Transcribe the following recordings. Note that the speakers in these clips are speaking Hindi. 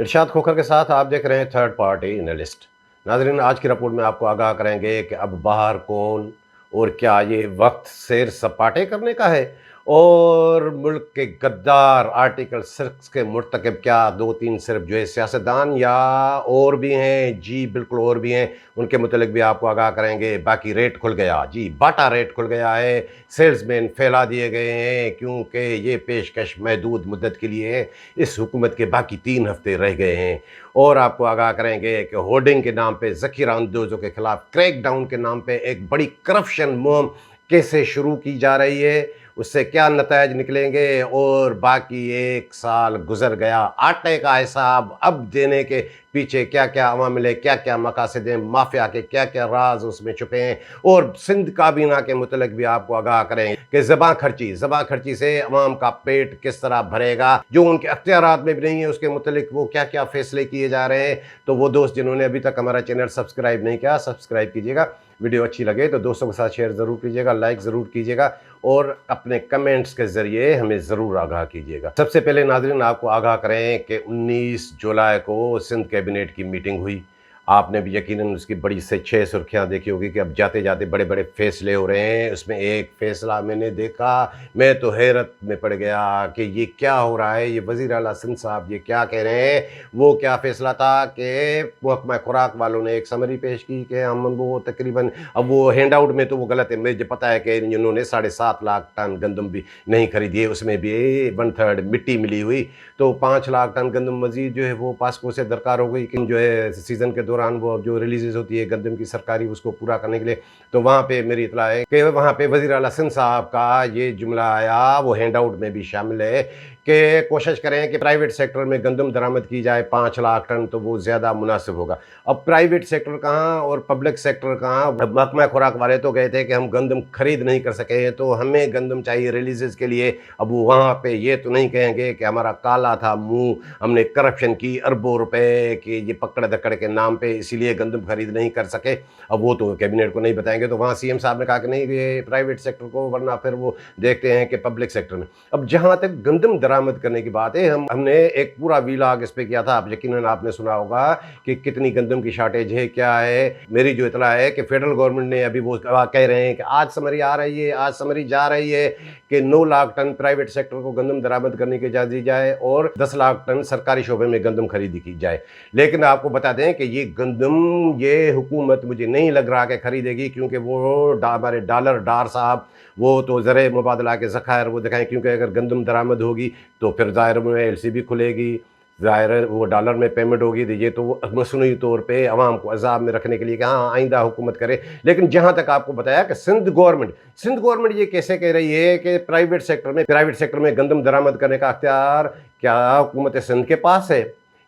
इरशाद खोखर के साथ आप देख रहे हैं थर्ड पार्टी एनालिस्ट। नाज़रीन, आज की रिपोर्ट में आपको आगाह करेंगे कि अब बाहर कौन और क्या ये वक्त सैर सपाटे करने का है, और मुल्क के गद्दार आर्टिकल 6 के मुर्तकब क्या दो तीन सिर्फ जो है सियासतदान या और भी हैं? जी बिल्कुल और भी हैं, उनके मुतलिक भी आपको आगाह करेंगे। बाकी रेट खुल गया, जी बाटा रेट खुल गया है, सेल्समैन फैला दिए गए हैं क्योंकि ये पेशकश महदूद मुद्दत के लिए है, इस हुकूमत के बाकी 3 हफ्ते रह गए हैं। और आपको आगाह करेंगे कि होर्डिंग के नाम पे ज़ख़ीरा अंदोज़ों के खिलाफ क्रैकडाउन के नाम पे एक बड़ी करप्शन मुहिम कैसे शुरू की जा रही है, उससे क्या नतायज निकलेंगे। और बाकी 1 साल गुजर गया, आटे का हिसाब अब देने के पीछे क्या क्या अवामिल है, क्या क्या मकासद हैं, माफिया के क्या क्या राज उसमें छुपे हैं। और सिंध काबीना के मुतल्लिक भी आपको आगाह करें कि ज़बां खर्ची से अवाम का पेट किस तरह भरेगा, जो उनके अख्तियारात में भी नहीं है, उसके मुतल्लिक वो क्या क्या फैसले किए जा रहे हैं। तो वो दोस्त जिन्होंने अभी तक हमारा चैनल सब्सक्राइब नहीं किया, सब्सक्राइब कीजिएगा। वीडियो अच्छी लगे तो दोस्तों के साथ शेयर ज़रूर कीजिएगा, लाइक ज़रूर कीजिएगा और अपने कमेंट्स के ज़रिए हमें ज़रूर आगाह कीजिएगा। सबसे पहले नाज़रीन आपको आगाह करें कि 19 जुलाई को सिंध कैबिनेट की मीटिंग हुई। आपने भी यकीनन उसकी बड़ी से 6 सुर्खियाँ देखी होगी कि अब जाते जाते बड़े बड़े फैसले हो रहे हैं। उसमें एक फ़ैसला मैंने देखा, मैं तो हैरत में पड़ गया कि ये क्या हो रहा है, ये वज़ीर आला सिंध साहब ये क्या कह रहे हैं। वो क्या फ़ैसला था कि महकमा खुराक वालों ने एक समरी पेश की कि हम वो तकरीबन, अब वो हैंड आउट में तो वो गलत है, मुझे पता है कि इन्होंने 7.5 लाख टन गंदम भी नहीं खरीदी है, उसमें भी 1/3 मिट्टी मिली हुई, तो 5 लाख टन गंदम मजीद जो है वो पास्को से दरकार हो गई कि जो है सीज़न के दौरान वो जो रिलीजेस होती है गंदम की सरकारी, उसको पूरा करने के लिए। तो वहाँ पे मेरी इतला है कि वहाँ पे वज़ीर आला सिंध साहब का ये जुमला आया, वो हैंड आउट में भी शामिल है कि कोशिश करें कि प्राइवेट सेक्टर में गंदम दरामद की जाए 5 लाख टन, तो वो ज़्यादा मुनासिब होगा। अब प्राइवेट सेक्टर कहाँ और पब्लिक सेक्टर कहाँ? महकमा खुराक वाले तो कहते हैं कि हम गंदम खरीद नहीं कर सके तो हमें गंदम चाहिए रिलीजेस के लिए। अब वो वहाँ पे ये तो नहीं कहेंगे कि हमारा काला था मुंह, हमने करप्शन की अरबों रुपए की ये पकड़ दकड़ के नाम पे इसीलिए गंदम खरीद नहीं कर सके। अब वो तो कैबिनेट को नहीं बताएंगे, तो वहाँ सीएम साहब ने कहा कि नहीं ये प्राइवेट सेक्टर को, वरना फिर वो देखते हैं कि पब्लिक सेक्टर में। अब जहाँ तक गंदम दरामद करने की बात है, हमने एक पूरा वीलॉग इस पे किया था, आप यकीनन आपने सुना होगा कि कितनी गंदम की शॉर्टेज है, क्या है। मेरी जो इतला है कि फेडरल गवर्नमेंट ने अभी वो कह रहे हैं कि आज समरी आ रही है, आज समरी जा रही है कि 9 लाख टन प्राइवेट सेक्टर को गंदम दरामद करने की इजाज़त दी जाए और 10 लाख टन सरकारी शोबे में गंदम खरीदी की जाए। लेकिन आपको बता दें कि ये गंदम ये हुकूमत मुझे नहीं लग रहा कि खरीदेगी, क्योंकि वो हमारे डॉलर डार साहब वो तो ज़र मुबादला के ज़खायर वो दिखाएं, क्योंकि अगर गंदम दरामद होगी तो फिर ज़ाहिर में एलसीबी खुलेगी, ज़ाहिर वो डॉलर में पेमेंट होगी, तो ये तो वो मसनूई तौर पे अवाम को अजाब में रखने के लिए कि हाँ आइंदा हुकूमत करे। लेकिन जहाँ तक आपको बताया कि सिंध गवर्नमेंट ये कैसे कह रही है कि प्राइवेट सेक्टर में गंदम दरामद करने का अख्तियार क्या हुकूमत सिंध के पास है।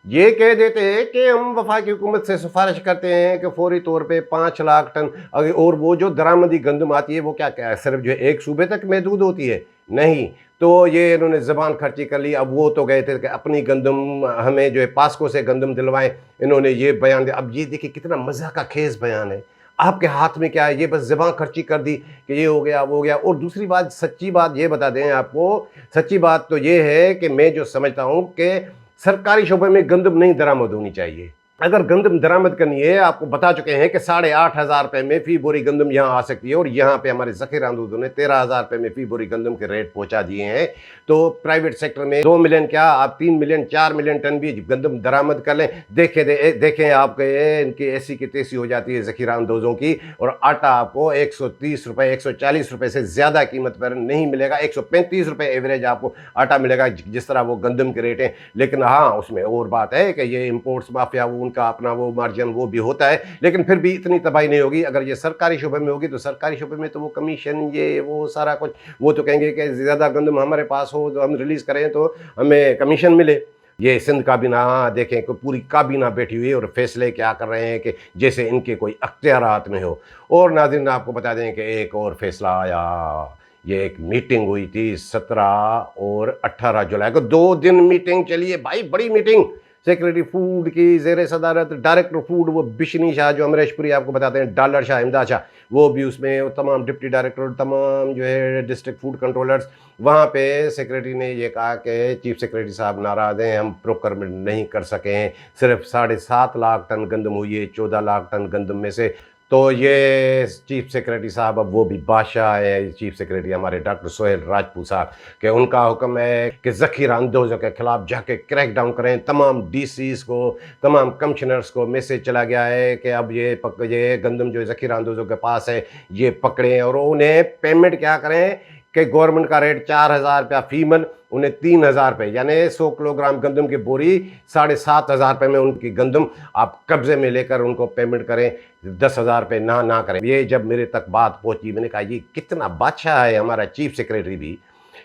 ये कह देते हैं कि हम वफाकी हुकूमत से सिफारिश करते हैं कि फौरी तौर पे 5 लाख टन, और वो जो दरामदी गंदम आती है वो क्या सिर्फ जो एक सूबे तक महदूद होती है? नहीं, तो ये इन्होंने ज़बान खर्ची कर ली। अब वो तो गए थे कि अपनी गंदम हमें जो है पास्को से गंदम दिलवाएं, इन्होंने ये बयान दिया। अब ये देखिए कितना मज़ा का खेज बयान है, आपके हाथ में क्या है, ये बस ज़बान खर्ची कर दी कि ये हो गया वो हो गया। और दूसरी बात, सच्ची बात ये बता दें आपको, सच्ची बात तो ये है कि मैं जो समझता हूँ कि सरकारी शोबे में गंदम नहीं दरामद होनी चाहिए। अगर गंदम दरामद करनी है, आपको बता चुके हैं कि 8,500 रुपये में फी बोरी गंदम यहाँ आ सकती है, और यहाँ पे हमारे ज़ख़ीरा अंदोज़ों ने 13,000 रुपये में फी बोरी गंदम के रेट पहुँचा दिए हैं। तो प्राइवेट सेक्टर में 2 मिलियन क्या, आप 3 मिलियन 4 मिलियन टन भी गंदम दरामद कर लें। देखें आपके इनकी ऐसी की तैसी हो जाती है ज़ख़ीरा अंदोज़ों की, और आटा आपको 130 रुपये 140 रुपये से ज़्यादा कीमत पर नहीं मिलेगा, 135 रुपये एवरेज आपको आटा मिलेगा जिस तरह वो गंदम के रेट हैं। लेकिन हाँ, उसमें और बात है कि ये इम्पोर्ट्स माफिया उनका अपना वो मार्जिन वो भी होता है, लेकिन फिर भी इतनी तबाही नहीं होगी। अगर ये सरकारी शोबे में होगी तो सरकारी शोबे में तो वो कमीशन ये वो सारा कुछ, वो तो कहेंगे कि ज़्यादा गंदम हमारे पास हो तो हम रिलीज़ करें तो हमें कमीशन मिले। ये सिंध काबीना देखें कि पूरी काबीना बैठी हुई है और फैसले क्या कर रहे हैं कि जैसे इनके कोई अख्तियारात में हो। और नाज़रीन आपको बता दें कि एक और फैसला आया, ये एक मीटिंग हुई थी 17 और 18 जुलाई को, 2 दिन मीटिंग चली है भाई, बड़ी मीटिंग। सेक्रेटरी फूड की ज़ेर सदारत डायरेक्टर फूड वो बिशनी शाह, जो अमरेशपुरी आपको बताते हैं, डॉलर शाह, इमदाद शाह, वो भी उसमें, वो तमाम डिप्टी डायरेक्टर, तमाम जो है डिस्ट्रिक्ट फूड कंट्रोलर्स। वहाँ पे सेक्रेटरी ने ये कहा कि चीफ सेक्रेटरी साहब नाराज़ हैं, हम प्रोक्योरमेंट नहीं कर सके हैं, सिर्फ 7.5 लाख टन गंदम हुई है 14 लाख टन गंदम में से। तो ये चीफ सेक्रेटरी साहब, अब वो भी बादशाह है चीफ सेक्रेटरी हमारे डॉक्टर सोहेल राजपूत साहब, कि उनका हुक्म है कि ज़ख़ीरा अंदोज़ों के खिलाफ जाके क्रैक डाउन करें। तमाम डीसीज़ को, तमाम कमिश्नर्स को मैसेज चला गया है कि अब ये गंदम जो ज़ख़ीरा अंदोज़ों के पास है ये पकड़ें और उन्हें पेमेंट क्या करें कि गवर्नमेंट का रेट 4,000 रुपया फी मन, उन्हें 3,000 रुपये, यानी 100 किलोग्राम गंदम की बोरी 7,500 रुपये में उनकी गंदम आप कब्जे में लेकर उनको पेमेंट करें, 10,000 रुपये ना करें। ये जब मेरे तक बात पहुंची, मैंने कहा ये कितना बादशाह है हमारा चीफ सेक्रेटरी भी।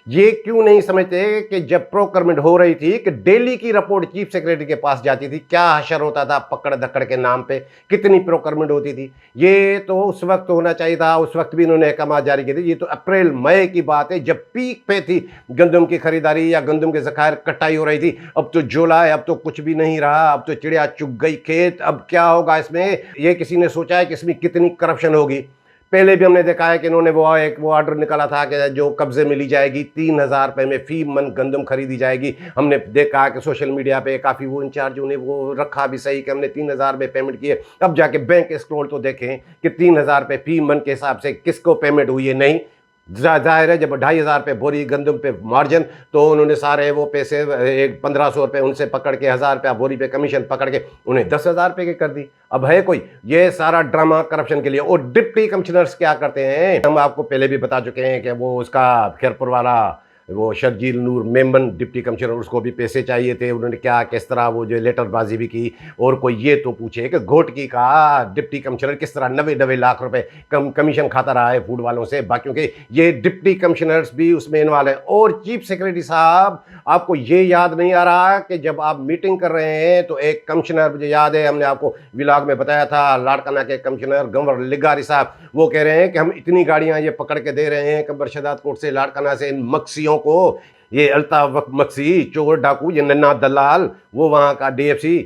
ये क्यों नहीं समझते कि जब प्रोक्योरमेंट हो रही थी कि डेली की रिपोर्ट चीफ सेक्रेटरी के पास जाती थी, क्या हशर होता था पकड़ दकड़ के नाम पे, कितनी प्रोक्योरमेंट होती थी। ये तो उस वक्त होना चाहिए था, उस वक्त भी इन्होंने अहकाम जारी किए थे। ये तो अप्रैल मई की बात है जब पीक पे थी गंदम की खरीदारी या गंदम के ज़खायर कटाई हो रही थी। अब तो जुलाई, अब तो कुछ भी नहीं रहा, अब तो चिड़िया चुग गई खेत। अब क्या होगा इसमें, ये किसी ने सोचा है कि इसमें कितनी करप्शन होगी। पहले भी हमने देखा है कि इन्होंने वो ऑर्डर निकाला था कि जो कब्जे में ली जाएगी 3,000 रुपये में फी मन गंदम खरीदी जाएगी। हमने देखा कि सोशल मीडिया पे काफ़ी वो इंचार्ज उन्हें वो रखा भी सही कि हमने 3,000 रुपये पेमेंट किए। अब जाके बैंक स्क्रॉल तो देखें कि 3,000 रुपये फी मन के हिसाब से किसको पेमेंट हुई है। नहीं, जाहिर है जब 2,500 रुपये बोरी गंदम पे मार्जिन, तो उन्होंने सारे वो पैसे 1,500 रुपये उनसे पकड़ के 1,000 रुपया बोरी पे कमीशन पकड़ के उन्हें 10,000 रुपये के कर दी। अब है कोई, ये सारा ड्रामा करप्शन के लिए। और डिप्टी कमिश्नर्स क्या करते हैं, हम आपको पहले भी बता चुके हैं कि वो उसका खैरपुर वाला वो शर्जील नूर मेमन डिप्टी कमिश्नर, उसको भी पैसे चाहिए थे। उन्होंने क्या किस तरह वो जो लेटरबाजी भी की। और कोई ये तो पूछे कि घोटकी का डिप्टी कमिश्नर किस तरह 90 लाख रुपए कमीशन खाता रहा है फूड वालों से, बाकियों के। ये डिप्टी कमिश्नर्स भी उसमें इन्वॉल्व है। और चीफ सेक्रेटरी साहब, आपको ये याद नहीं आ रहा कि जब आप मीटिंग कर रहे हैं तो एक कमिश्नर, मुझे याद है हमने आपको व्लॉग में बताया था, लाड़काना के कमिश्नर गंवर लिगारी साहब, वो कह रहे हैं कि हम इतनी गाड़ियां ये पकड़ के दे रहे हैं कंबर शदात कोट से, लाड़काना से, इन मक्सियों को, ये अल्ताफ मक्सी, चोर डाकू, ये नन्ना दलाल, वो वहाँ का डीएफसी,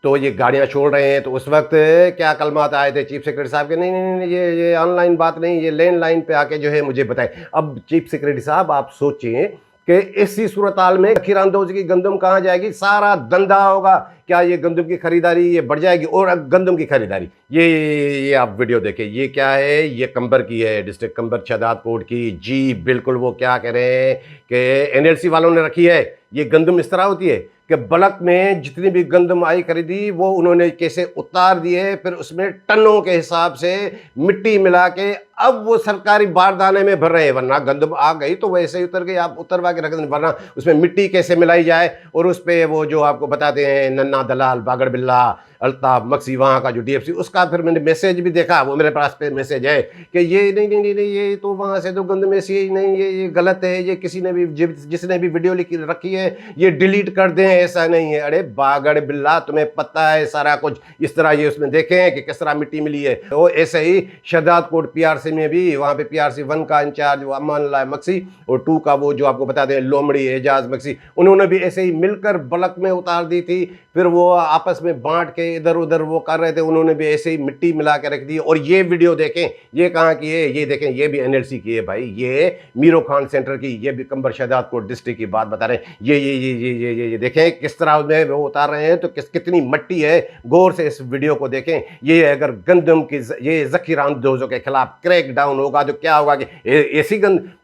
तो ये गाड़ियाँ छोड़ रहे हैं। तो उस वक्त क्या कलमात आए थे चीफ सेक्रेटरी साहब के, नहीं नहीं नहीं, ये ऑनलाइन बात नहीं, ये लैंडलाइन पे आके जो है मुझे बताएं। अब चीफ सेक्रेटरी साहब आप सोचें कि इसी सूरत हाल में ज़ख़ीरा अंदोज़ की गंदम कहाँ जाएगी, सारा धंधा होगा। क्या ये गंदम की खरीदारी ये बढ़ जाएगी। और गंदम की खरीदारी, ये आप वीडियो देखें, ये क्या है, ये कंबर की है, डिस्ट्रिक्ट कंबर शदात कोट की। जी बिल्कुल, वो क्या कह रहे हैं कि एनएलसी वालों ने रखी है। ये गंदम इस तरह होती है कि बल्क में जितनी भी गंदम आई खरीदी वो उन्होंने कैसे उतार दिए, फिर उसमें टनों के हिसाब से मिट्टी मिला के अब वो सरकारी बारदाने में भर रहे हैं। वरना गंदम आ गई तो वैसे ही उतर गई, आप उतरवा के रख दें, वरना उसमें मिट्टी कैसे मिलाई जाए। और उस पर वो जो आपको बताते हैं नन्ना दलाल, बागड़ बिल्ला, अल्ताफ मक्सी, वहाँ का जो डीएफसी, उसका फिर मैंने मैसेज भी देखा, वो मेरे पास पे मैसेज है कि ये नहीं नहीं नहीं, नहीं ये तो वहाँ से तो गंदम ऐसी ही नहीं, ये गलत है, ये किसी ने भी जिसने भी वीडियो लिखी रखी है ये डिलीट कर दें, ऐसा नहीं है। अरे बागड़ बिल्ला, तुम्हें पता है सारा कुछ। इस तरह ये उसमें देखें कि किस तरह मिट्टी मिली है। तो ऐसे ही शहजाद कोट पीआरसी में भी, वहाँ पे पीआरसी 1 का इंचार्ज वो अमान ला मक्सी और 2 का वो जो आपको बताते हैं लोमड़ी एजाज मक्सी, उन्होंने भी ऐसे ही मिलकर बल्क में उतार दी थी। फिर वो आपस में बांट के इधर उधर वो कर रहे थे, उन्होंने भी ऐसे ही मिट्टी मिला के रख दी। और ये वीडियो देखें, ये कहाँ की है, ये देखें, ये भी एनएलसी की है भाई, ये मीरो खान सेंटर की, ये भी कंबर शहजाद कोट डिस्ट्रिक्ट की बात बता रहे हैं। ये देखें किस तरह में वो उतार रहे हैं, तो कितनी मट्टी है। गौर से इस वीडियो को देखें। ये अगर गंदम की ये ज़ख़ीरा अंदोज़ों के खिलाफ क्रैक डाउन होगा तो क्या होगा कि ऐसी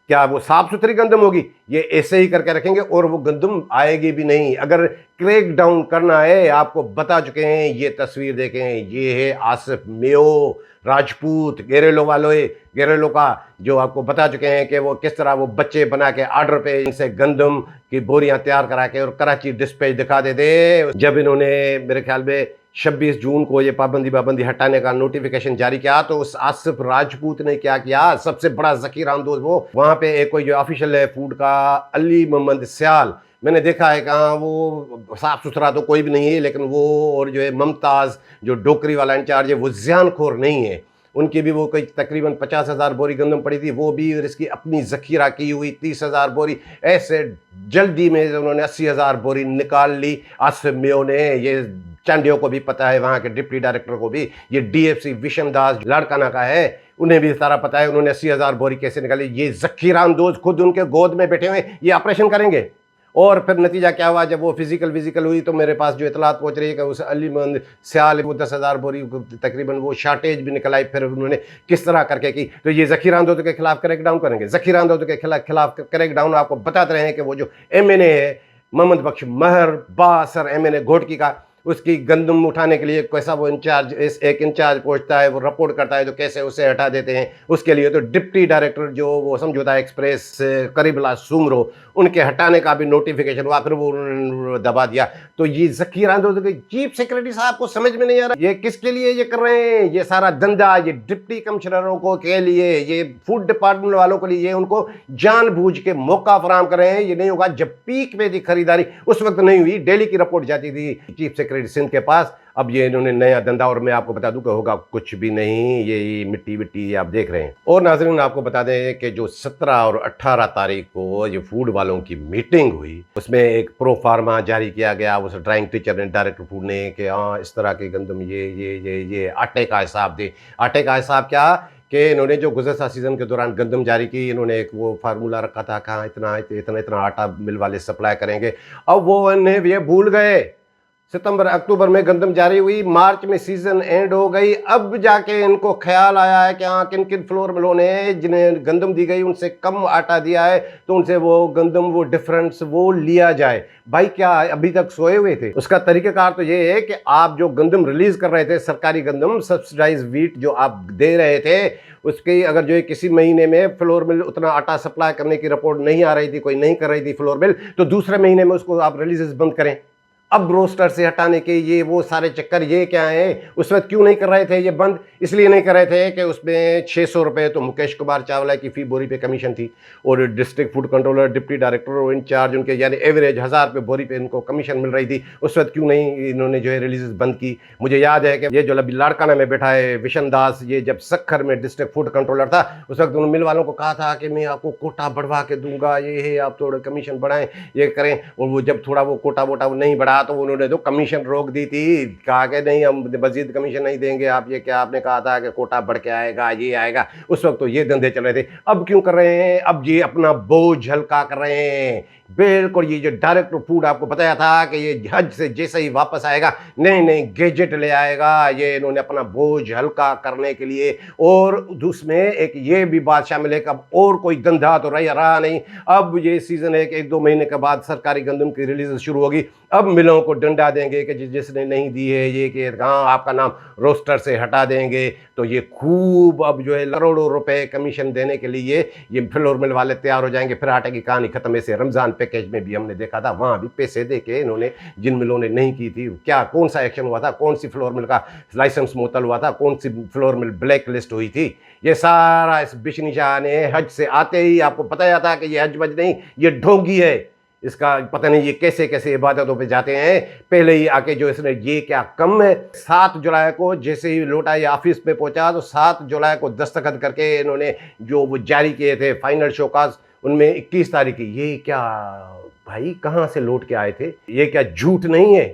क्या वो साफ सुथरी गंदम होगी, ये ऐसे ही करके रखेंगे और वो गंदम आएगी भी नहीं। अगर क्रैक डाउन करना है, आपको बता चुके हैं, ये तस्वीर देखें, ये है आसिफ मेयो राजपूत गेरेलो वालों, गेरेलो का, जो आपको बता चुके हैं कि वो किस तरह वो बच्चे बना के आर्डर पे इनसे गंदम की बोरियां तैयार करा के और कराची डिस्पैच दिखा देते। जब इन्होंने मेरे ख्याल में 26 जून को ये पाबंदी हटाने का नोटिफिकेशन जारी किया, तो उस आसिफ राजपूत ने क्या किया, सबसे बड़ा ज़ख़ीरा अंदोज़ वो वहाँ पे एक कोई जो ऑफिशियल है फूड का, अली मोहम्मद स्याल, मैंने देखा है कहाँ, वो साफ़ सुथरा तो कोई भी नहीं है, लेकिन वो और जो है मुमताज़ जो डोकरी वाला इंचार्ज है वो ज़ियानखोर नहीं है। उनकी भी वो कोई तकरीबन 50,000 बोरी गंदम पड़ी थी, वो भी, और इसकी अपनी ज़ख़ीरा की हुई 30,000 बोरी। ऐसे जल्दी में उन्होंने 80,000 बोरी निकाल ली। आसिफ मियो ने, ये चांडियों को भी पता है, वहाँ के डिप्टी डायरेक्टर को भी, ये डीएफसी विशन दास लाड़काना का है, उन्हें भी सारा पता है उन्होंने 80,000 बोरी कैसे निकाली। ये ज़ख़ीरा अंदोज खुद उनके गोद में बैठे हुए ये ऑपरेशन करेंगे। और फिर नतीजा क्या हुआ, जब वो फिजिकल हुई तो मेरे पास जो इतलात पहुंच रही है कि उस अलीमंद सियाल वो 10,000 बोरी तकरीबन वो शार्टेज भी निकल आई। फिर उन्होंने किस तरह करके की, तो ये ज़ख़ीरा अंदोज़ों के खिलाफ क्रैकडाउन करेंगे। ज़ख़ीरा अंदोज़ों के खिलाफ क्रैकडाउन आपको बताते रहे हैं कि वो जो MNA है मोहम्मद बख्श महर बासर MNA घोटकी का, उसकी गंदम उठाने के लिए कैसा वो इंचार्ज, एक इंचार्ज पहुंचता है, वो रिपोर्ट करता है तो कैसे उसे हटा देते हैं। उसके लिए तो डिप्टी डायरेक्टर जो वो समझौता एक्सप्रेस से करीबला सुमरो, उनके हटाने का भी नोटिफिकेशन हुआ, फिर वो उन्होंने दबा दिया। तो ये ज़ख़ीरा अंदोज़ों के चीफ सेक्रेटरी साहब को समझ में नहीं आ रहा ये किसके लिए ये कर रहे हैं। ये सारा धंधा ये डिप्टी कमिश्नरों को के लिए, ये फूड डिपार्टमेंट वालों के लिए, ये उनको जानबूझ के मौका फराहम कर रहे हैं। ये नहीं होगा। जब पीक में थी खरीदारी उस वक्त नहीं हुई, डेली की रिपोर्ट जाती थी चीफ सेक्रेटरी सिंध के पास। अब ये इन्होंने नया धंधा, और मैं आपको बता दूं कि होगा कुछ भी नहीं, ये मिट्टी आप देख रहे हैं। और नाज़रीन आपको बता दें कि जो 17 और 18 तारीख को ये फूड वालों की मीटिंग हुई, उसमें एक प्रो फार्मा जारी किया गया उस ड्राइंग टीचर ने, डायरेक्टर फूड ने, कि हाँ इस तरह के गंदम ये आटे का हिसाब दे। आटे का हिसाब क्या कि इन्होंने जो गुज़श्ता सीज़न के दौरान गंदम जारी की, इन्होंने एक वो फार्मूला रखा था, कहाँ इतना आटा मिल वाले सप्लाई करेंगे। अब वो इन्हें ये भूल गए। सितंबर अक्टूबर में गंदम जारी हुई, मार्च में सीजन एंड हो गई, अब जाके इनको ख्याल आया है कि हाँ किन किन फ्लोर मिलों ने जिन्हें गंदम दी गई उनसे कम आटा दिया है, तो उनसे वो गंदम वो डिफरेंस वो लिया जाए। भाई क्या अभी तक सोए हुए थे? उसका तरीक़ाकार तो ये है कि आप जो गंदम रिलीज कर रहे थे, सरकारी गंदम सब्सिडाइज वीट जो आप दे रहे थे, उसकी अगर जो है किसी महीने में फ्लोर मिल उतना आटा सप्लाई करने की रिपोर्ट नहीं आ रही थी, कोई नहीं कर रही थी फ्लोर मिल, तो दूसरे महीने में उसको आप रिलीजेस बंद करें। अब रोस्टर से हटाने के ये वो सारे चक्कर, ये क्या है? उस वक्त क्यों नहीं कर रहे थे ये बंद? इसलिए नहीं कर रहे थे कि उसमें 600 रुपये तो मुकेश कुमार चावला की फ़ी बोरी पे कमीशन थी, और district food controller, deputy director और इंचार्ज उनके, यानी एवरेज 1000 रुपये बोरी पे इनको कमीशन मिल रही थी। उस वक्त क्यों नहीं इन्होंने जो है रिलीजेस बंद की? मुझे याद है कि ये जो अभी लाड़काना में बैठा है विशन दास, ये जब सक्खर में डिस्ट्रिक्ट फूड कंट्रोलर था, उस वक्त उन्होंने मिल वालों को कहा था कि मैं आपको कोटा बढ़वा के दूंगा, ये है आप थोड़ा कमीशन बढ़ाएं, ये करें। और वो जब थोड़ा वो कोटा वोटा नहीं बढ़ा तो उन्होंने तो कमीशन रोक दी थी, कहा कि नहीं हम मजीद कमीशन नहीं देंगे। आप ये क्या, आपने कहा था कि कोटा बढ़ के आएगा, ये आएगा। उस वक्त तो ये धंधे चल रहे थे। अब क्यों कर रहे हैं? अब ये अपना बोझ हल्का कर रहे हैं। बिल्कुल, ये जो डायरेक्टर फूड आपको बताया था कि ये हज से जैसे ही वापस आएगा नए नए गैजेट ले आएगा, ये इन्होंने अपना बोझ हल्का करने के लिए। और उसमें एक ये भी बात शामिल है कि अब और कोई धंधा तो रहा नहीं। अब ये सीजन है कि 1-2 महीने के बाद सरकारी गंदम की रिलीज शुरू होगी। अब मिलों को डंडा देंगे कि जिसने नहीं दी है ये कि हाँ आपका नाम रोस्टर से हटा देंगे। तो ये खूब अब जो है करोड़ों रुपए कमीशन देने के लिए ये फ्लोर मिल वाले तैयार हो जाएंगे। फिर आटे की कहानी खत्म। ऐसे रमज़ान पैकेज में भी हमने देखा था, वहाँ भी पैसे दे के इन्होंने, जिन मिलों ने नहीं की थी, क्या कौन सा एक्शन हुआ था, कौन सी फ्लोर मिल का लाइसेंस मुअत्तल हुआ था, कौन sea flour mill black list हुई थी, ये सारा इस बिशनिशा ने हज से आते ही आपको बताया था कि ये हज वज नहीं, ये ढोंगी है। इसका पता नहीं ये कैसे कैसे इबादतों पे जाते हैं। पहले ही आके जो इसने, ये क्या कम है, 7 जुलाई को जैसे ही लौटा ये ऑफिस पे पहुंचा तो 7 जुलाई को दस्तखत करके इन्होंने जो वो जारी किए थे फाइनल शोकाज, उनमें 21 तारीख की। ये क्या भाई कहाँ से लौट के आए थे? ये क्या झूठ नहीं है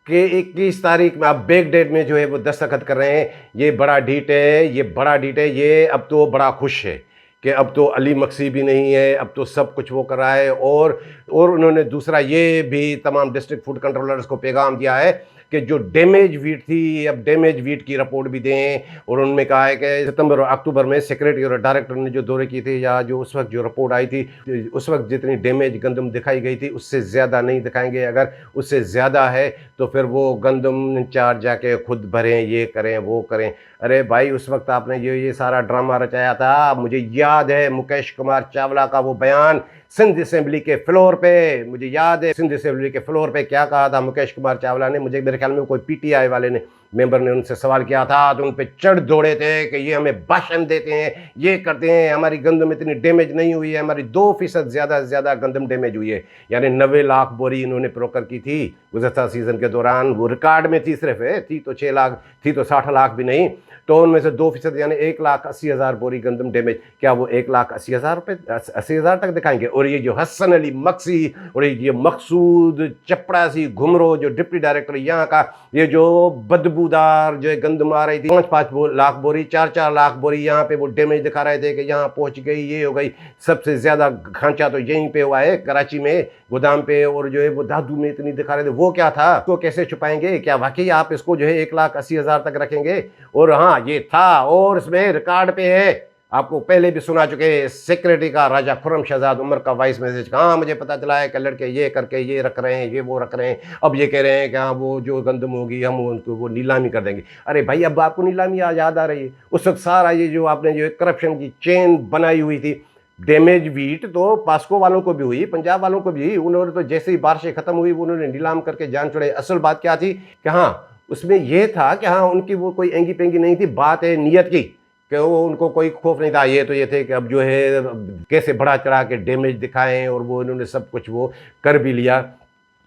कि 21 तारीख में आप बैक डेट में जो है वो दस्तखत कर रहे हैं? ये बड़ा ढीठ है, ये बड़ा ढीठ है। ये अब तो बड़ा खुश है कि अब तो अली मक्सी भी नहीं है, अब तो सब कुछ वो कर रहा है। और उन्होंने दूसरा ये भी तमाम डिस्ट्रिक्ट फूड कंट्रोलर्स को पैगाम दिया है कि जो डैमेज वीट थी, अब डैमेज वीट की रिपोर्ट भी दें। और उनमें कहा है कि सितंबर और अक्टूबर में सेक्रेटरी और डायरेक्टर ने जो दौरे किए थे, या जो उस वक्त जो रिपोर्ट आई थी, उस वक्त जितनी डैमेज गंदम दिखाई गई थी उससे ज़्यादा नहीं दिखाएंगे। अगर उससे ज़्यादा है तो फिर वो गंदम इंचार्ज जाके खुद भरें, ये करें वो करें। अरे भाई उस वक्त आपने ये सारा ड्रामा रचाया था। मुझे याद है मुकेश कुमार चावला का वो बयान सिंध असेंबली के फ्लोर पे, मुझे याद है सिंध असेंबली के फ्लोर पे क्या कहा था मुकेश कुमार चावला ने। मुझे मेरे ख्याल में कोई पीटीआई वाले ने, मेंबर ने उनसे सवाल किया था, तो उन पे चढ़ दौड़े थे कि ये हमें भाषण देते हैं, ये करते हैं, हमारी गंदम इतनी डैमेज नहीं हुई है, हमारी 2% ज़्यादा से ज़्यादा गंदम डैमेज हुई है। यानी 90 लाख बोरी इन्होंने प्रोकर की थी गुज़श्ता सीज़न के दौरान। वो रिकॉर्ड में थी, सिर्फ है थी तो 6 लाख, थी तो 60 लाख भी नहीं। टोन में से 2% यानी 1,80,000 बोरी गंदम डैमेज। क्या वो 1,80,000 रुपये 80,000 तक दिखाएंगे? और ये जो हसन अली मक्सी और ये मकसूद चपड़ासी घुमरो जो डिप्टी डायरेक्टर यहाँ का, ये जो बदबूदार जो गंदम आ रही थी 5-5 लाख बोरी 4-4 लाख बोरी यहाँ पे वो डैमेज दिखा रहे थे कि यहाँ पहुँच गई, ये हो गई। सबसे ज़्यादा खांचा तो यहीं पे हुआ है कराची में गोदाम पे, और जो है वो दादू में इतनी दिखा रहे थे। वो क्या था, तो कैसे छुपाएंगे? क्या वाकई आप इसको जो है 1,80,000 तक रखेंगे? और हाँ ये था, और इसमें रिकॉर्ड पे है, आपको पहले भी सुना चुके, सेक्रेटरी का राजा खुर्रम शहजाद उमर का वॉइस मैसेज। कहाँ मुझे पता चला है कि लड़के ये करके ये रख रहे हैं, ये वो रख रहे हैं, अब ये कह रहे हैं कि हाँ वो जो गंदम होगी हम उनको वो नीलामी कर देंगे। अरे भाई अब आपको नीलामी याद आ रही है? उस वक्त सारा ये जो आपने जो करप्शन की चेन बनाई हुई थी, डैमेज वीट तो पास्को वालों को भी हुई, पंजाब वालों को भी हुई, उन्होंने तो जैसे ही बारिशें खत्म हुई उन्होंने नीलाम करके जान छुड़ाई। असल बात क्या थी कि हाँ उसमें यह था कि हाँ उनकी वो कोई एंगी पेंगी नहीं थी, बात है नीयत की, कि वो उनको कोई खौफ नहीं था। ये तो ये थे कि अब जो है कैसे बढ़ा चढ़ा के डैमेज दिखाएं, और वो इन्होंने सब कुछ वो कर भी लिया।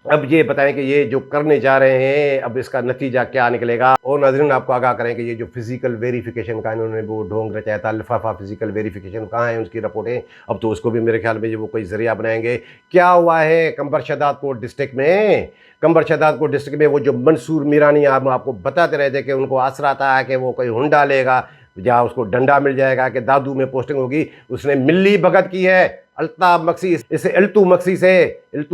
अब ये बताएं कि ये जो करने जा रहे हैं अब इसका नतीजा क्या निकलेगा। और नाज़रीन आपको आगाह करें कि ये जो फिजिकल वेरिफिकेशन का इन्होंने वो ढोंग रचाया था, लिफाफा फिजिकल वेरिफिकेशन, कहाँ है उसकी रिपोर्टें? अब तो उसको भी मेरे ख्याल में वो कोई जरिया बनाएंगे। क्या हुआ है कंबर शहदादकोट डिस्ट्रिक्ट में? कंबर शहदादकोट डिस्ट्रिक्ट में वो जो मंसूर मीरानी आप आपको बताते रहे थे कि उनको आसरा था कि वो कोई हुंडा लेगा या उसको डंडा मिल जाएगा कि दादू में पोस्टिंग होगी, उसने मिली भगत की है अल्ताफ मक्सी, इसे इल्तू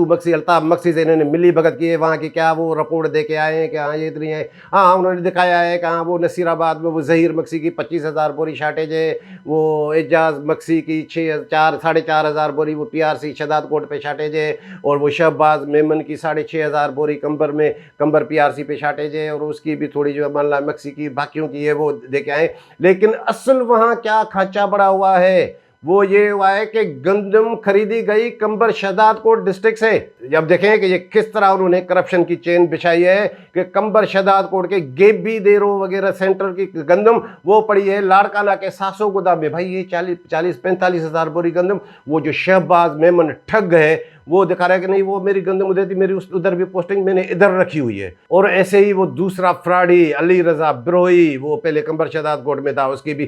मक्सी अल्ताफ मक्सी से इन्होंने मिली भगत की है। वहाँ की क्या वो रिपोर्ट दे के आए हैं कि हाँ ये इतनी है। हाँ उन्होंने दिखाया है कि हाँ वो नसीराबाद में वो जहीर मक्सी की 25,000 बोरी शार्टेज है, वो एजाज मक्सी की 4,500 बोरी वो PRC शहदादकोट पे शार्टेज है, और वो शहबाज मेमन की 6,500 बोरी कंबर PRC पे शार्टेज है, और उसकी भी थोड़ी जो मल्ला मक्सी की बाकियों की है वो दे के आए। लेकिन असल वहाँ क्या खांचा बड़ा हुआ है, वो ये हुआ है कि गंदम खरीदी गई कंबर शहदादकोट डिस्ट्रिक्ट से। जब देखें कि ये किस तरह उन्होंने करप्शन की चेन बिछाई है कि कंबर शहदादकोट के गेबी देरो वगैरह सेंटर की गंदम वो पड़ी है लाड़काना के 700 गोदाम में। भाई ये 40-45,000 बोरी गंदम वो जो शहबाज मेमन ठग है वो दिखा रहा है कि नहीं वो मेरी गंदम उधर थी, मेरी उधर भी पोस्टिंग मैंने इधर रखी हुई है। और ऐसे ही वो दूसरा फ्रॉडी अली रजा बिरोही, वो पहले कंबर शहदादकोट में था, उसकी भी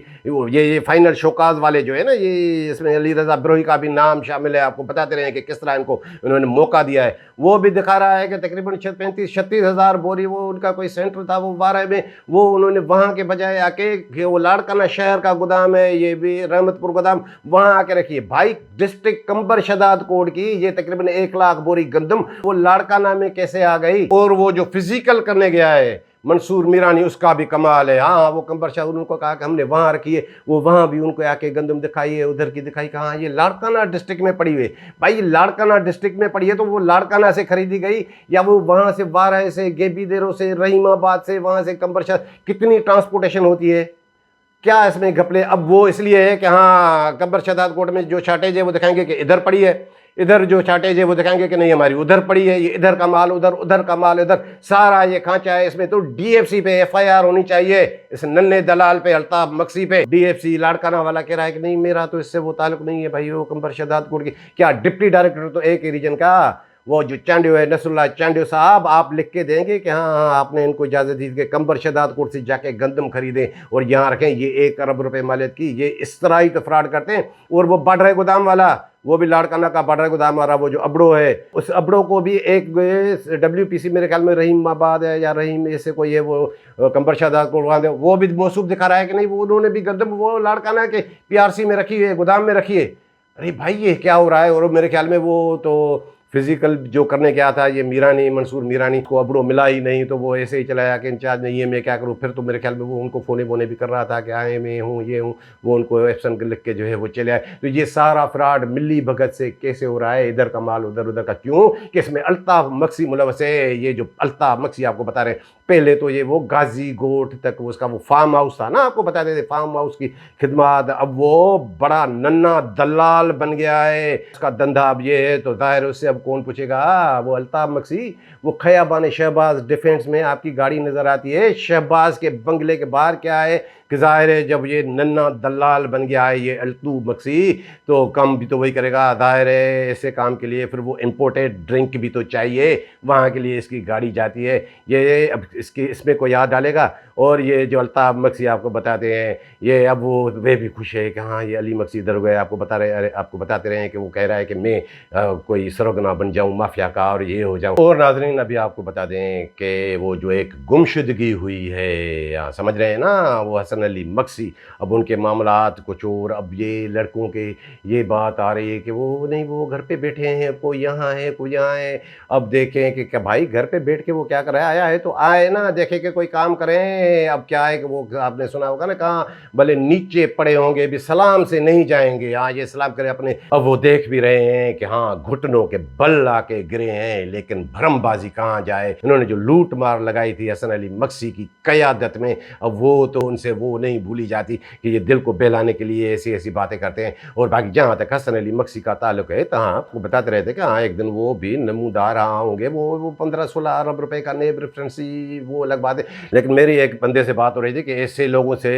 ये फाइनल शोकाज वाले जो है ना, ये इसमें अली रजा बिरोही का भी नाम शामिल है। आपको बताते रहे कि किस तरह इनको उन्होंने मौका दिया है। वो भी दिखा रहा है कि तकरीबन 35-36,000 बोरी वो उनका कोई सेंटर था वो 12 में, वो उन्होंने वहाँ के बजाय आके वो लाड़काना शहर का गोदाम है, ये भी रहमतपुर गोदाम, वहाँ आके रखिए। भाई डिस्ट्रिक्ट कंबर शहदादकोट की ये तकरीबन 1 लाख बोरी गंदम वो लाड़काना में कैसे आ गई? और वो जो फिजिकल करने गया है मंसूर मीरानी, उसका भी कमाल है। हाँ वो कंबर शाह उनको कहा कि हमने वहाँ रखी है, वो वहाँ भी उनको आके गंदम दिखाई है, उधर की दिखाई, कहाँ ये लाड़काना डिस्ट्रिक्ट में पड़ी हुई। भाई लाड़काना डिस्ट्रिक्ट में पड़ी है तो वो लाड़काना से खरीदी गई या वो वहाँ से 12 से गेबी देरो से रहीमाबाद से वहाँ से कंबर शाह, कितनी ट्रांसपोर्टेशन होती है? क्या इसमें घपले? अब वो इसलिए है कि हाँ कंबर शहदादकोट में जो शार्टेज है वो दिखाएंगे कि इधर पड़ी है, इधर जो शार्टेज है वो दिखाएंगे कि नहीं हमारी उधर पड़ी है, ये इधर का माल उधर, उधर का माल इधर, सारा ये खांचा है। इसमें तो DFC पे FIR होनी चाहिए, इस नन्हे दलाल पे अल्ताफ मक्सी पे। DFC लाड़काना वाला कह रहा है कि नहीं मेरा तो इससे वो ताल्लुक नहीं है भाई, वो कंबर शहदादकोट की। क्या डिप्टी डायरेक्टर तो एक ही रीजन का, वो जो चांडियो है नसरुल्लाह चांडियो साहब, आप लिख के देंगे कि हाँ हाँ आपने इनको इजाज़त दी कि कंबर शहदादकोट से जाके गंदम खरीदें और यहाँ रखें, ये 1 अरब रुपए मालियत की, ये इस तरह ही तो फ्रॉड करते हैं। और वो बढ़ रहे गोदाम वाला, वो भी लाड़काना का बढ़ रहे गोदाम वाला, वो जो अबड़ो है, उस अबड़ो को भी एक WPC मेरे ख्याल में रहीमाबाद है या रहीम ऐसे कोई है, वो कंबर शहदादकोट वहाँ वो भी मौसूफ दिखा रहा है कि नहीं वो उन्होंने भी गंदम वो लाड़काना के PRC में रखी है, गोदाम में रखी है। अरे भाई ये क्या हो रहा है? और मेरे ख्याल में वो तो फिजिकल जो करने गया था ये मीरानी, मंसूर मीरानी को अबड़ो मिला ही नहीं, तो वो ऐसे ही चला जाके इंचार्ज नहीं है मैं क्या करूँ। फिर तो मेरे ख्याल में वो उनको फोने बोने भी कर रहा था कि आए मैं हूँ ये हूँ, वो उनको एप्सन लिख के जो है वो चले आए। तो ये सारा फ्रॉड मिली भगत से कैसे हो रहा है? इधर का माल उधर, उधर का क्यों? कि इसमें अल्ताफ मक्सी मुलवस है। ये जो अल्ताफ मक्सी आपको बता रहे हैं, पहले तो ये वो गाजी गोट तक उसका वो फार्म हाउस था ना, आपको बताते थे फार्म हाउस की खिदमत, अब वो बड़ा नन्ना दलाल बन गया है, उसका धंधा अब ये है। तो जाहिर उससे अब कौन पूछेगा? वो अल्ताफ मक्सी वो खयाबान शहबाज डिफेंस में आपकी गाड़ी नज़र आती है, शहबाज के बंगले के बाहर क्या है कि जाहिर है जब ये नन्ना दलाल बन गया है ये अल्ताफ मक्सी, तो कम भी तो वही करेगा। जाहिर है ऐसे काम के लिए फिर वो इम्पोर्टेड ड्रिंक भी तो चाहिए, वहाँ के लिए इसकी गाड़ी जाती है। ये अब इसमें कोई याद डालेगा। और ये जो अल्ताफ़ मक्सी आपको बताते हैं, ये अब वे भी खुश है कि हाँ, ये अली मक्सी इधर हो गए, आपको बताते रहे हैं कि वो कह रहा है कि मैं कोई सरगना बन जाऊँ माफिया का और ये हो जाऊँ। और नाज़रीन अभी आपको बता दें कि वो जो एक गुमशुदगी हुई है, या समझ रहे हैं ना, वो हसन अली मक्सी, अब उनके मामलात कुछ और, अब ये लड़कों के ये बात आ रही है कि वो नहीं, वो घर पे बैठे हैं, कोई यहाँ है कोई यहाँ है। अब देखें कि क्या भाई घर पे बैठ के वो क्या कर रहा है, आया है तो आए ना, देखे कि कोई काम करें। अब क्या है कि वो आपने सुना होगा ना, कहाँ भले नीचे पड़े होंगे भी सलाम से नहीं जाएंगे, हाँ ये सलाम करे अपने। अब वो देख भी रहे हैं कि हाँ घुटनों के बल आके गिरे हैं, लेकिन भरमबाजी कहाँ जाए। इन्होंने जो लूट मार लगाई थी हसन अली मक्सी की क़यादत में, अब वो तो उनसे वो नहीं भूली जाती कि ये दिल को बहलाने के लिए ऐसी ऐसी बातें करते हैं। और बाकी जहाँ तक हसन अली मक्सी का ताल्लुक है, तो हाँ आपको बताते रहते कि हाँ एक दिन वो भी नमूदार होंगे, वो 15-16 अरब रुपए का नेब रेफरेंसी, वो अलग बात है। लेकिन मेरी एक बंदे से बात हो रही थी कि ऐसे लोगों से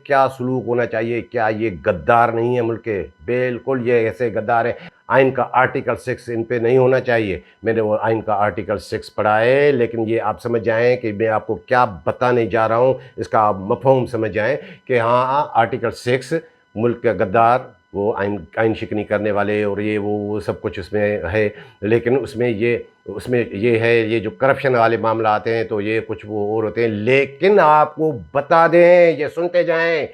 क्या सलूक होना चाहिए, क्या ये गद्दार नहीं है मुल्क के? बिल्कुल ये ऐसे गद्दार है। आइन का आर्टिकल 6 इन पे नहीं होना चाहिए। मैंने वो आइन का आर्टिकल 6 पढ़ा है, लेकिन ये आप समझ जाएं कि मैं आपको क्या बताने जा रहा हूँ, इसका आप मफहूम समझ जाएं कि हाँ आर्टिकल 6 मुल्क के गद्दार, वो आइन शिकनी करने वाले और ये वो सब कुछ उसमें है। लेकिन उसमें ये है, ये जो करप्शन वाले मामला आते हैं तो ये कुछ वो और होते हैं। लेकिन आपको बता दें, ये सुनते जाएं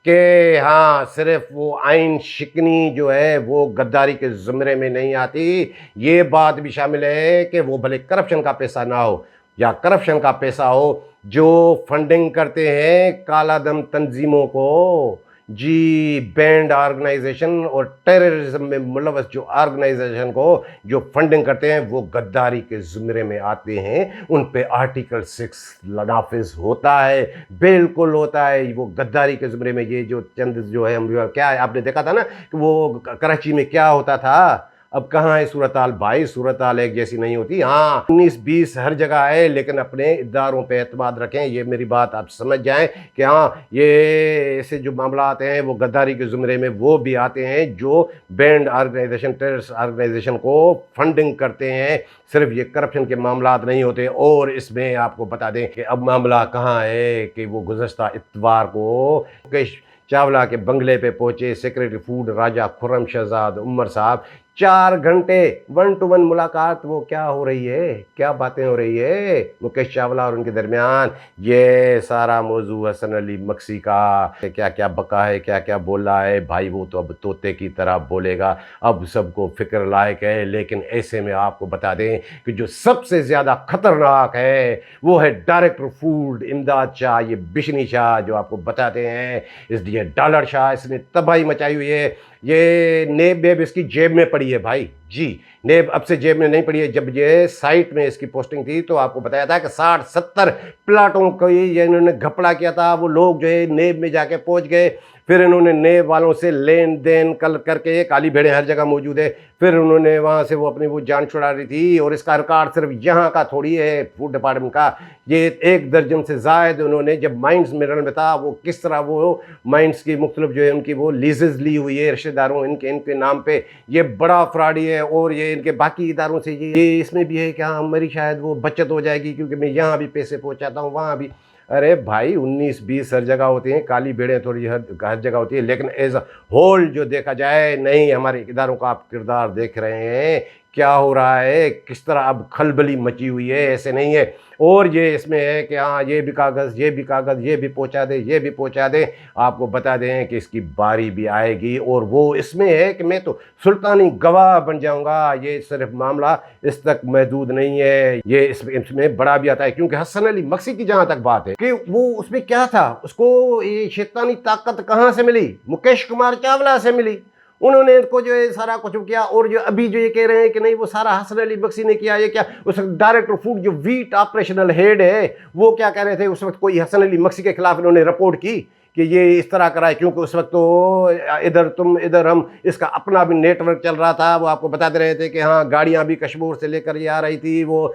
कि हाँ सिर्फ वो आइन शिकनी जो है वो गद्दारी के ज़ुमरे में नहीं आती, ये बात भी शामिल है कि वो भले करप्शन का पैसा ना हो या करप्शन का पैसा हो, जो फंडिंग करते हैं कालादम तंजीमों को, जी बैंड ऑर्गेनाइजेशन और टेररिज्म में मुलव्वस जो ऑर्गेनाइजेशन को जो फंडिंग करते हैं, वो गद्दारी के ज़ुमरे में आते हैं। उन पे आर्टिकल 6 नाफिज होता है, बिल्कुल होता है। वो गद्दारी के ज़ुमरे में ये जो चंद जो है, हम क्या है, आपने देखा था ना कि वो कराची में क्या होता था। अब कहाँ है सूरत हाल भाई, सूरत हाल एक जैसी नहीं होती। हाँ 19-20 हर जगह है, लेकिन अपने इदारों पे एतमाद रखें, ये मेरी बात आप समझ जाएं कि हाँ ये ऐसे जो मामला आते हैं वो गद्दारी के ज़ुमरे में वो भी आते हैं जो बैंड ऑर्गेनाइजेशन, टेररिस्ट ऑर्गेनाइजेशन को फंडिंग करते हैं। सिर्फ ये करप्शन के मामला नहीं होते। और इसमें आपको बता दें कि अब मामला कहाँ है कि वो गुज़श्ता इतवार को मुकेश चावला के बंगले पे पहुंचे सेक्रेटरी फूड राजा खुर्रम शहजाद उमर साहब। 4 घंटे 1 to 1 मुलाकात, वो क्या हो रही है, क्या बातें हो रही है मुकेश चावला और उनके दरमियान। ये सारा मौजू हसन अली मक्सी का क्या क्या बका है, क्या क्या बोला है भाई, वो तो अब तोते की तरह बोलेगा, अब सबको फिक्र लायक है। लेकिन ऐसे में आपको बता दें कि जो सबसे ज़्यादा खतरनाक है वो है डायरेक्टर फूड इमदाद शाह, ये बिशनी शाह जो आपको बताते हैं, इसलिए डॉलर शाह, इसने तबाही मचाई हुई है। ये नेब बेब इसकी जेब में पड़ी है भाई जी, नेब अब से जेब में नहीं पड़ी है। जब ये साइट में इसकी पोस्टिंग थी तो आपको बताया था कि 60-70 प्लाटों को ये इन्होंने घपला किया था। वो लोग जो है नेब में जाके पहुंच गए, फिर इन्होंने नेब वालों से लेन देन कल करके, काली भेड़ें हर जगह मौजूद है, फिर उन्होंने वहाँ से वो अपनी वो जान छुड़ा रही थी। और इसका रिकॉर्ड सिर्फ यहाँ का थोड़ी है फूड डिपार्टमेंट का, ये 1 दर्जन से ज़ायद उन्होंने, जब माइंस मिनरल में था, वो किस तरह वो माइंस की मुख्तलिफ जो है उनकी वो लीजेज ली हुई है रिश्तेदारों इनके नाम पे। ये बड़ा फ्रॉडी है। और ये इनके बाकी इदारों से ये इसमें भी है कि हाँ हमारी शायद वो बचत हो जाएगी क्योंकि मैं यहाँ भी पैसे पहुँचाता हूँ, वहाँ भी। अरे भाई 19-20 हर जगह होती हैं, काली भेड़ें थोड़ी हर जगह होती है, लेकिन एज अ होल जो देखा जाए, नहीं हमारे इदारों का आप किरदार देख रहे हैं क्या हो रहा है, किस तरह अब खलबली मची हुई है, ऐसे नहीं है। और ये इसमें है कि हाँ ये भी कागज़, ये भी कागज़, ये भी पहुंचा दे, ये भी पहुंचा दे। आपको बता दें कि इसकी बारी भी आएगी। और वो इसमें है कि मैं तो सुल्तानी गवाह बन जाऊंगा। ये सिर्फ मामला इस तक महदूद नहीं है, ये इसमें बड़ा भी आता है। क्योंकि हसन अली मक्सी की जहाँ तक बात है कि वो उसमें क्या था, उसको ये शैतानी ताकत कहाँ से मिली? मुकेश कुमार चावला से मिली। उन्होंने इनको जो है सारा कुछ किया। और जो अभी जो ये कह रहे हैं कि नहीं वो सारा हसन अली मक्सी ने किया, ये क्या, उस वक्त डायरेक्टर फूड जो वीट ऑपरेशनल हेड है वो क्या कह रहे थे उस वक्त, कोई हसन अली मक्सी के खिलाफ इन्होंने रिपोर्ट की कि ये इस तरह कराए, क्योंकि उस वक्त तो इधर तुम इधर हम, इसका अपना भी नेटवर्क चल रहा था। वो आपको बताते रहे थे कि हाँ गाड़ियाँ भी कश्मीर से लेकर ये आ रही थी, वो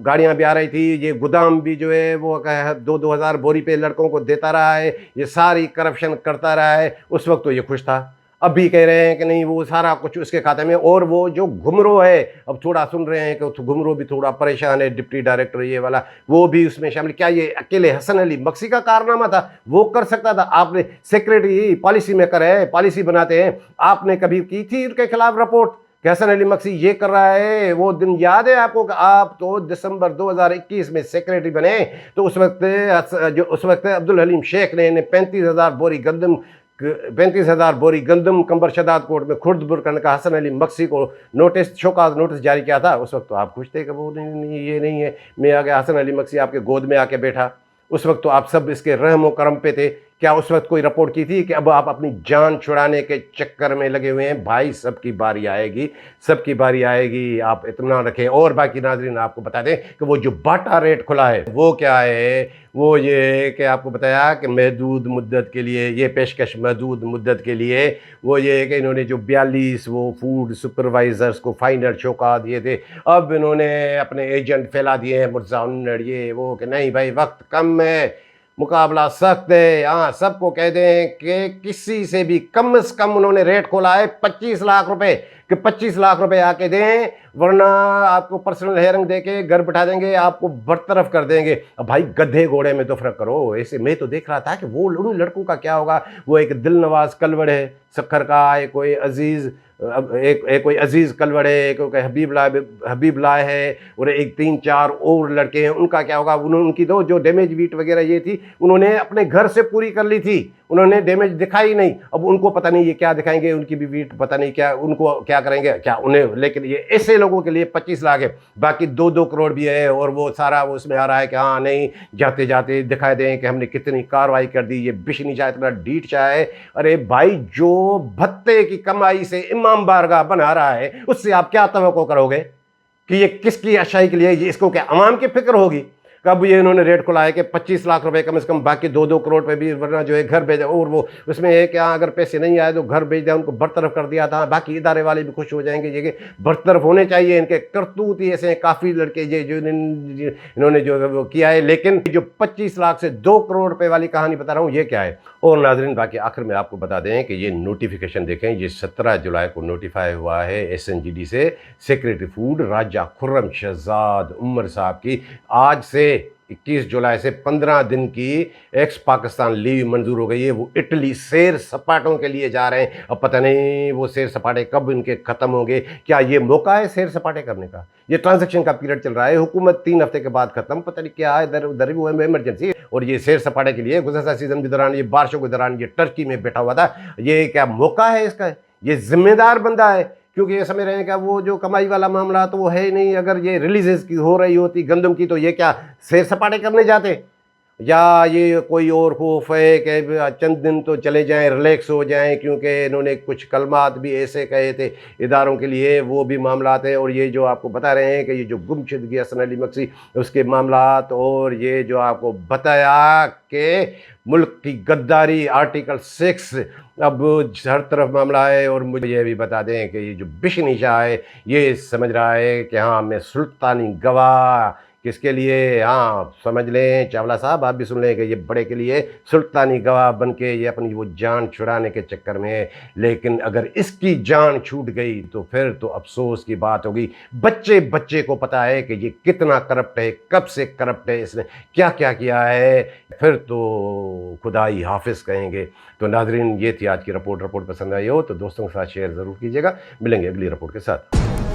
गाड़ियाँ भी आ रही थी, ये गोदाम भी जो है वो 2-2 हज़ार बोरी पे लड़कों को देता रहा है, ये सारी करप्शन करता रहा है। उस वक्त तो ये खुश था। अब भी कह रहे हैं कि नहीं वो सारा कुछ उसके खाते में। और वो जो घुमरो है, अब थोड़ा सुन रहे हैं कि घुमरो भी थोड़ा परेशान है, डिप्टी डायरेक्टर ये वाला, वो भी उसमें शामिल। क्या ये अकेले हसन अली मक्सी का कारनामा था? वो कर सकता था? आपने सेक्रेटरी पॉलिसी मेकर है, पॉलिसी बनाते हैं, आपने कभी की थी उनके खिलाफ रिपोर्ट कि हसन अली मक्सी ये कर रहा है? वो दिन याद है आपको कि आप तो दिसंबर 2021 में सेक्रेटरी बने, तो उस वक्त अब्दुल हलीम शेख ने 35,000 बोरी गंदम कंबर शदाद कोर्ट में खुर्द बुर करने का हसन अली मक्सी को नोटिस, शोकाज नोटिस जारी किया था। उस वक्त तो आप खुश थे कि वो नहीं, ये नहीं है। मैं आ गया, हसन अली मक्सी आपके गोद में आके बैठा। उस वक्त तो आप सब इसके रहमो करम पे थे। क्या उस वक्त कोई रिपोर्ट की थी कि अब आप अपनी जान छुड़ाने के चक्कर में लगे हुए हैं? भाई सबकी बारी आएगी, सबकी बारी आएगी, आप इत्मीनान रखें। और बाकी नाजरीन आपको बता दें कि वो जो बाटा रेट खुला है वो क्या है? वो ये कि आपको बताया कि महदूद मुद्दत के लिए, ये पेशकश महदूद मुद्दत के लिए, वो ये कि इन्होंने जो 42 वो फूड सुपरवाइजर्स को फाइनल शौका दिए थे, अब इन्होंने अपने एजेंट फैला दिए हैं मुर्जा ये वो कि नहीं भाई वक्त कम है, मुकाबला सख्त है। हाँ, सबको कह दें कि किसी से भी कम से कम उन्होंने रेट खोला है 25 लाख रुपए, कि 25 लाख रुपए आके दें, वरना आपको पर्सनल हेयरिंग देके घर बैठा देंगे, आपको बरतरफ कर देंगे। अब भाई गधे घोड़े में तो फर्क करो। ऐसे मैं तो देख रहा था कि वो उन लड़कों का क्या होगा। वो एक दिल नवाज कलवड़ है सखर का, एक कोई अजीज़, एक कोई अजीज़ कलवड़ है, एक कोई हबीब लाए है, और एक 3-4 और लड़के हैं, उनका क्या होगा? उनकी तो जो डैमेज वीट वगैरह ये थी उन्होंने अपने घर से पूरी कर ली थी, उन्होंने डैमेज दिखाई नहीं। अब उनको पता नहीं ये क्या दिखाएंगे, उनकी भी वीट पता नहीं क्या, उनको क्या करेंगे क्या उन्हें। लेकिन ये ऐसे लोगों के लिए 25 लाख है, बाकी 2-2 करोड़ भी है। और वो सारा वो उसमें आ रहा है कि हाँ नहीं, जाते जाते दिखाई दें कि हमने कितनी कार्रवाई कर दी, ये बिशनी चाहे इतना डीट चाहे। अरे भाई, जो भत्ते की कमाई से इमाम बारगाह बना रहा है, उससे आप क्या तवक्को करोगे कि ये किसकी अच्छाई के लिए? ये इसको क्या अवाम की फिक्र होगी? कब ये इन्होंने रेट खुला है कि 25 लाख रुपए कम से कम, बाकी 2-2 करोड़ पे भी, वरना जो है घर भेजा। और वो उसमें है कि अगर पैसे नहीं आए तो घर भेज दिया, उनको बरतरफ कर दिया था। बाकी इदारे वाले भी खुश हो जाएंगे, ये बरतरफ होने चाहिए। इनके करतूत ही ऐसे हैं, काफ़ी लड़के ये जो इन्होंने जो वो किया है। लेकिन जो 25 लाख से 2 करोड़ रुपए वाली कहानी बता रहा हूँ, ये क्या है? और नाजरीन बाकी आखिर में आपको बता दें कि ये नोटिफिकेशन देखें, ये 17 जुलाई को नोटिफाई हुआ है SNGD से। सेक्रेटरी फूड राजा खुर्रम शहजाद उमर साहब की आज से 21 जुलाई से 15 दिन की एक्स पाकिस्तान लीव मंजूर हो गई है। वो इटली सैर सपाटों के लिए जा रहे हैं। अब पता नहीं वो सैर सपाटे कब इनके ख़त्म होंगे। क्या ये मौका है सैर सपाटे करने का? ये ट्रांजैक्शन का पीरियड चल रहा है, हुकूमत 3 हफ्ते के बाद ख़त्म, पता नहीं क्या है, इधर उधर भी वो इमरजेंसी। और ये सैर सपाटे के लिए गुज़श्ता सीज़न के दौरान, ये बारिशों के दौरान ये टर्की में बैठा हुआ था। ये क्या मौका है इसका? ये जिम्मेदार बंदा है, क्योंकि ये समझ रहे हैं कि वो जो कमाई वाला मामला तो वो है ही नहीं। अगर ये रिलीजेस की हो रही होती गंदम की, तो ये क्या सैर सपाटे करने जाते? या ये कोई और खौफ है कि चंद दिन तो चले जाएं, रिलैक्स हो जाएं, क्योंकि इन्होंने कुछ कलमात भी ऐसे कहे थे इदारों के लिए, वो भी मामलात हैं। और ये जो आपको बता रहे हैं कि ये जो गुमशुदगी हसन अली मक्सी, उसके मामलात, और ये जो आपको बताया कि मुल्क की गद्दारी आर्टिकल 6, अब हर तरफ मामला है। और मुझे ये भी बता दें कि ये जो बिशनी शाह है, ये समझ रहा है कि हाँ मैं सुल्तानी गवाह, किसके लिए? हाँ समझ लें चावला साहब, आप भी सुन लें कि ये बड़े के लिए सुल्तानी गवाह बन के ये अपनी वो जान छुड़ाने के चक्कर में है। लेकिन अगर इसकी जान छूट गई तो फिर तो अफसोस की बात होगी। बच्चे बच्चे को पता है कि ये कितना करप्ट है, कब से करप्ट है, इसने क्या क्या किया है, फिर तो खुदाई हाफिज कहेंगे। तो नाजरीन, ये थी आज की रिपोर्ट पसंद आई हो तो दोस्तों के साथ शेयर ज़रूर कीजिएगा। मिलेंगे अगली रिपोर्ट के साथ।